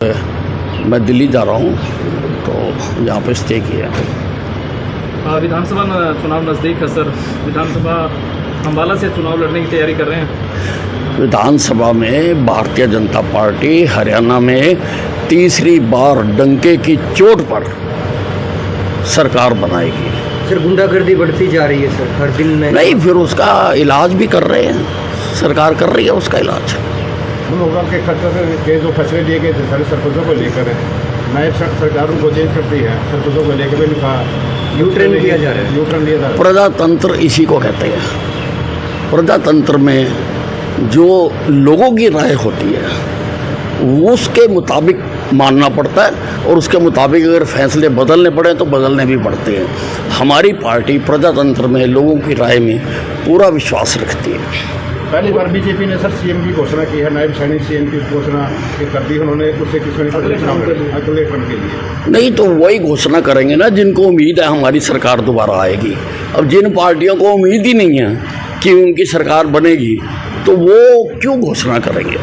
मैं दिल्ली जा रहा हूँ तो यहाँ पे स्टे किया। विधानसभा चुनाव नज़दीक है सर। विधानसभा अम्बाला से चुनाव लड़ने की तैयारी कर रहे हैं। विधानसभा में भारतीय जनता पार्टी हरियाणा में तीसरी बार डंके की चोट पर सरकार बनाएगी। सर गुंडागर्दी बढ़ती जा रही है सर, हर दिन नहीं, फिर उसका इलाज भी कर रहे हैं, सरकार कर रही है उसका इलाज। के खर्चों के जो फैसले लिए गए थे सारे सरपंचों को लेकर नए सरकार उनको चेंज करती है, सरपंचों को लेकर भी यूटर्न लिया जा रहा है। यूटर्न लिया जा रहा है। प्रजातंत्र इसी को कहते हैं। प्रजातंत्र में जो लोगों की राय होती है उसके मुताबिक मानना पड़ता है और उसके मुताबिक अगर फैसले बदलने पड़े तो बदलने भी पड़ते हैं। हमारी पार्टी प्रजातंत्र में लोगों की राय में पूरा विश्वास रखती है। पहली बार बीजेपी ने सर सीएम की घोषणा की है, नायब सैनिक सीएम की घोषणा कर दी उन्होंने, उससे किसने अगले टर्म के लिए नहीं तो वही घोषणा करेंगे ना जिनको उम्मीद है हमारी सरकार दोबारा आएगी। अब जिन पार्टियों को उम्मीद ही नहीं है कि उनकी सरकार बनेगी तो वो क्यों घोषणा करेंगे।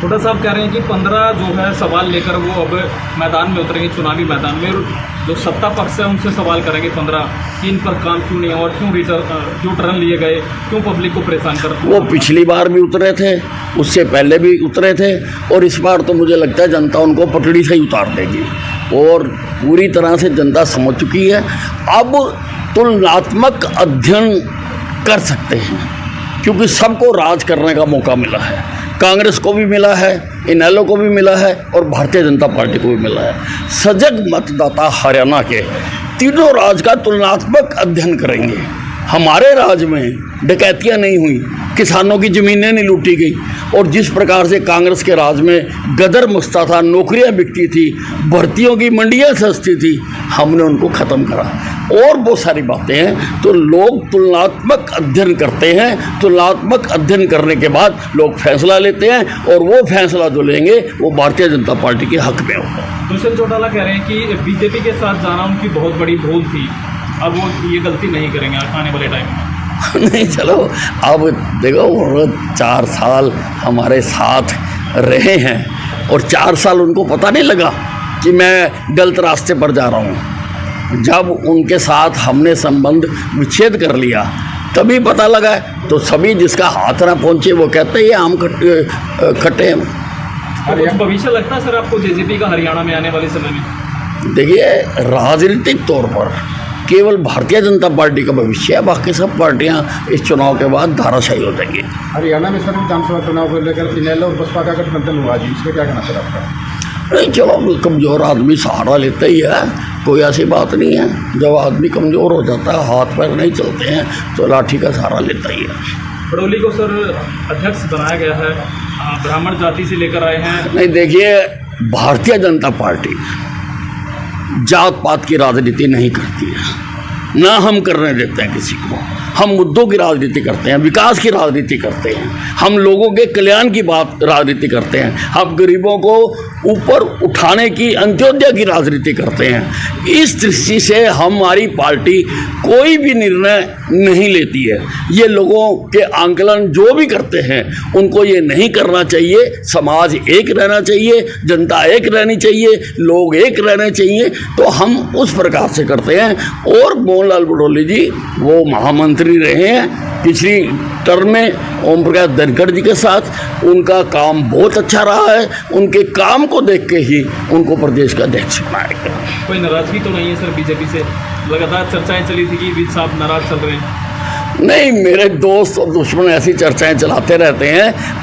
हुड्डा साहब कह रहे हैं कि 15 जो है सवाल लेकर वो अब मैदान में उतरेंगे, चुनावी मैदान में, और जो सत्ता पक्ष है उनसे सवाल करेंगे 15 कि इन पर काम क्यों नहीं और क्यों जो टर्न लिए गए, क्यों पब्लिक को परेशान कर। वो पिछली बार भी उतरे थे, उससे पहले भी उतरे थे और इस बार तो मुझे लगता है जनता उनको पटड़ी से ही उतार देगी और पूरी तरह से जनता समझ चुकी है। अब तुलनात्मक अध्ययन कर सकते हैं क्योंकि सबको राज करने का मौका मिला है। कांग्रेस को भी मिला है, इनेलो को भी मिला है और भारतीय जनता पार्टी को भी मिला है। सजग मतदाता हरियाणा के तीनों राज का तुलनात्मक अध्ययन करेंगे। हमारे राज में डकैतियाँ नहीं हुई, किसानों की ज़मीनें नहीं लूटी गई और जिस प्रकार से कांग्रेस के राज में गदर मचता था, नौकरियां बिकती थी, भर्तियों की मंडियां सस्ती थी, हमने उनको ख़त्म करा और बहुत सारी बातें हैं। तो लोग तुलनात्मक अध्ययन करते हैं, तुलनात्मक अध्ययन करने के बाद लोग फैसला लेते हैं और वो फैसला जो लेंगे वो भारतीय जनता पार्टी के हक में होगा। दुष्यंत चौटाला कह रहे हैं कि बीजेपी के साथ जाना उनकी बहुत बड़ी भूल थी, अब वो ये गलती नहीं करेंगे आने वाले टाइम में। नहीं, चलो अब देखो, वो 4 साल हमारे साथ रहे हैं और 4 साल उनको पता नहीं लगा कि मैं गलत रास्ते पर जा रहा हूँ। जब उनके साथ हमने संबंध विच्छेद कर लिया तभी पता लगा। तो सभी जिसका हाथ ना पहुँचे वो कहते हैं ये आम खट्टे हैं। कुछ भविष्य लगता है सर आपको जेजेपी का हरियाणा में आने वाले समय में? देखिए, राजनीतिक तौर पर केवल भारतीय जनता पार्टी का भविष्य है, बाकी सब पार्टियां इस चुनाव के बाद धाराशायी हो जाएंगी। हरियाणा में सर विधानसभा चुनाव को लेकर इनेलो और बसपा का गठबंधन हुआ जी, इसमें क्या कहना सर आपका? नहीं, चलो कमज़ोर आदमी सहारा लेता ही है, कोई ऐसी बात नहीं है। जब आदमी कमज़ोर हो जाता है, हाथ पैर नहीं चलते हैं तो लाठी का सहारा लेता ही है। बड़ौली को सर अध्यक्ष बनाया गया है, ब्राह्मण जाति से लेकर आए हैं। नहीं, देखिए, भारतीय जनता पार्टी जात पात की राजनीति नहीं करती है, ना हम करने देते हैं किसी को। हम मुद्दों की राजनीति करते हैं, विकास की राजनीति करते हैं, हम लोगों के कल्याण की बात राजनीति करते हैं, हम गरीबों को ऊपर उठाने की, अंत्योदय की राजनीति करते हैं। इस दृष्टि से हमारी पार्टी कोई भी निर्णय नहीं लेती है। ये लोगों के आंकलन जो भी करते हैं उनको ये नहीं करना चाहिए। समाज एक रहना चाहिए, जनता एक रहनी चाहिए, लोग एक रहने चाहिए, तो हम उस प्रकार से करते हैं। और मोहनलाल बड़ौली जी वो महामंत्री रहे हैं पिछली टर्म में ओम प्रकाश धनखड़ जी के साथ, उनका काम बहुत अच्छा रहा है। उनके काम को देख के ही उनको प्रदेश का अध्यक्ष बनाया गया। कोई नाराजगी तो नहीं है सर बीजेपी से? लगातार चर्चाएं चली थी कि विज साहब नाराज चल रहे हैं। नहीं, मेरे दोस्त और दुश्मन ऐसी चर्चाएं चलाते रहते हैं।